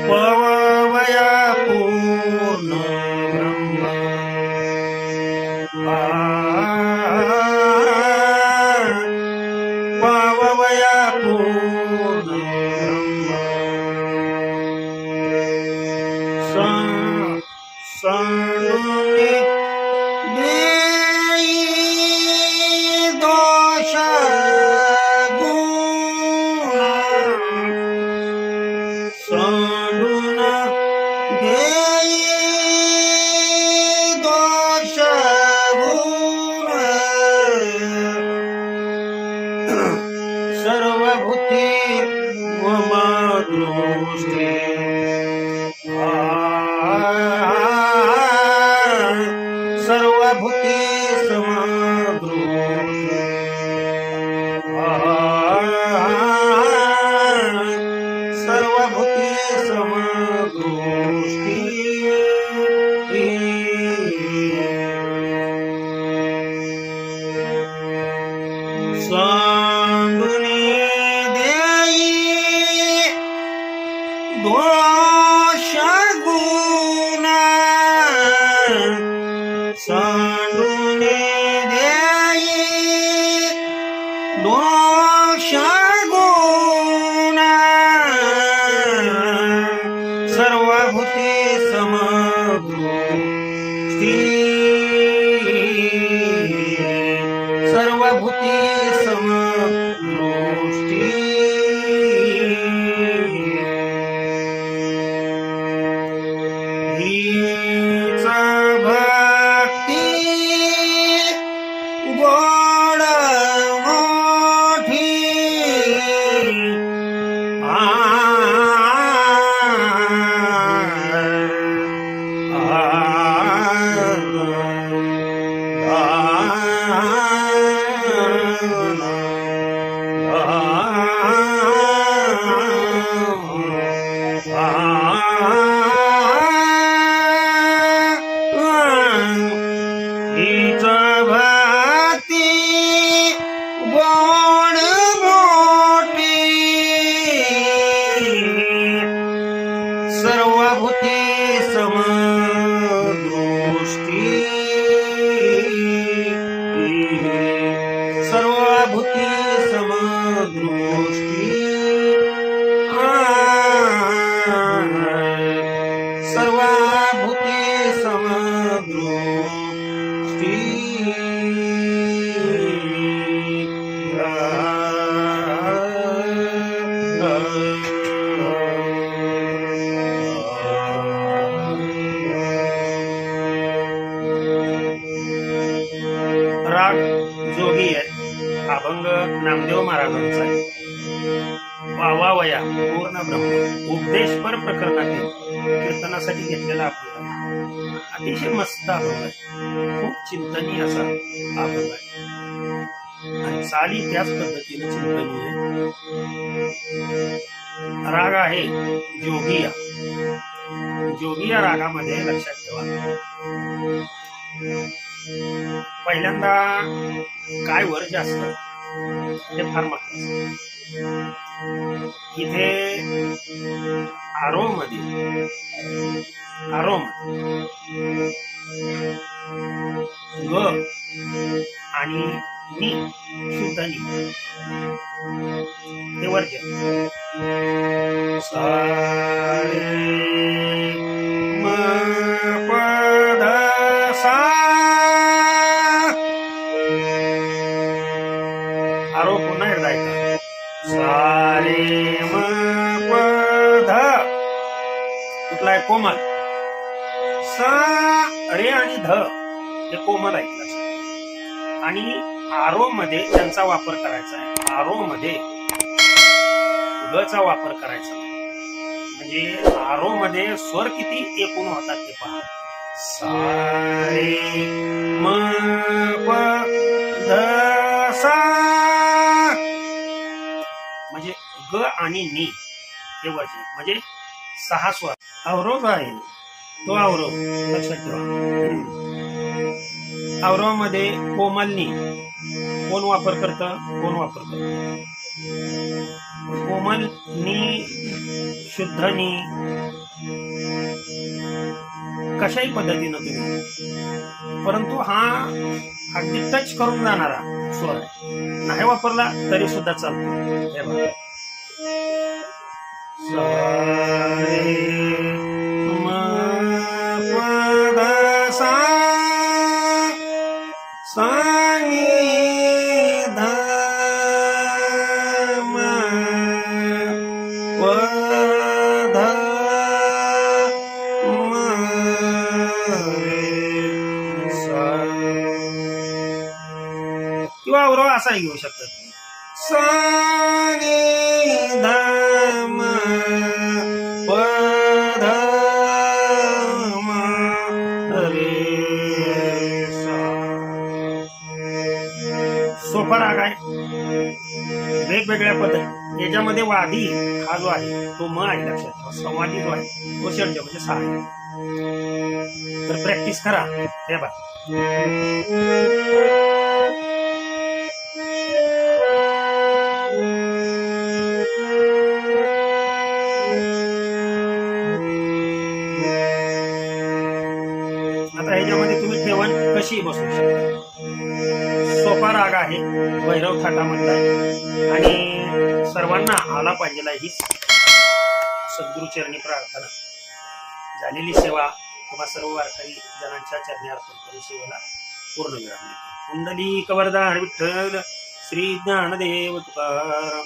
पवया पूर्ण ब्रह्म पवया पूर्ण ब्रह्म सांडुनी देई दोष गुण सांडून देई दोष गुण सर्वभूती मम दृष्टी सर्वभूती समदृष्टी सर्वभूती समदृष्टी सांडुनी देई दोष गुण सांडुनी देई दोष गुण सर्वभूती समदृष्टी सर्वभूती समदृष्टी हीच भक्ती गोड मोठी हीच भक्ती गोड मोठी सर्वभूती समदृष्टी सर्वभूती समदृष्टी सर्वभूती समदृष्टी राग जोगी आहे. अभंग नामदेव महाराजांचा आहे. वावावया पूर्ण ब्रह्म उपदेशपर प्रकरणातील कीर्तनासाठी घेतलेला अभंग आहे. अतिशय मस्त अभंग आहे. खूप चिंतनीय असा अभंग आहे आणि चाली त्याच पद्धतीने चिंतनीय आहे. राग आहे जोगिया. जोगिया रागामध्ये लक्षात ठेवा, पहिल्यांदा काय वर्ज असतं हे फार महत्वाचं. इथे आरोम ग आणि नि शुद्ध नि हे वर्ज. सारे म पद सा आरोप पुन्हा एकदा ऐका. सारे म पध कुठला आहे कोमल. सा रे आणि ध हे कोमल ऐकलं आणि आरो मध्ये त्यांचा वापर करायचा आहे, आरो मध्ये ग चा वापर करायचा नाही. म्हणजे आरो मध्ये स्वर किती एकूण होतात ते पहा. सा रे म प ध सा, म्हणजे ग आणि नी हे वरचे म्हणजे 6 स्वर. अवरोध आहे तो अवरोध लक्षात ठेवा. अवरोधामध्ये कोमलनी कोण वापर करतं, कोण वापर करतं. कोमल नी, शुद्ध नी, कशाही पद्धतीनं तुम्ही, परंतु हा अगदी टच करून जाणारा स्वर आहे. नाही वापरला तरी सुद्धा चालतो. हे बघा, सा रे म प ध सा, सा नी ध म प ध म रे सा. किंवा अवरोध असाही घेऊ शकतात. सा नी ध म प ध म रे सा. सोपा राग आहे, वेगवेगळ्या पद्धती. याच्यामध्ये वादी हा जो आहे तो म आहे लक्षात ठेवा. संवादी जो आहे तो षड्ज म्हणजे 6 आहे. तर प्रॅक्टिस करा. हे बघा, आता ह्याच्यामध्ये तुम्ही ठेवण कशी बसवू शकता. सोपा राग आहे, भैरव थाटामधला आहे आणि सर्वांना आला पाहिजे ही सद्गुरुचरणी प्रार्थना. झालेली सेवा तुम्हा सर्व वारकरी जनांच्या चरणी अर्पण करून सेवेला पूर्ण विराम देतो. कुंडली कवरदार विठ्ठल श्री ज्ञानदेव तुकाराम.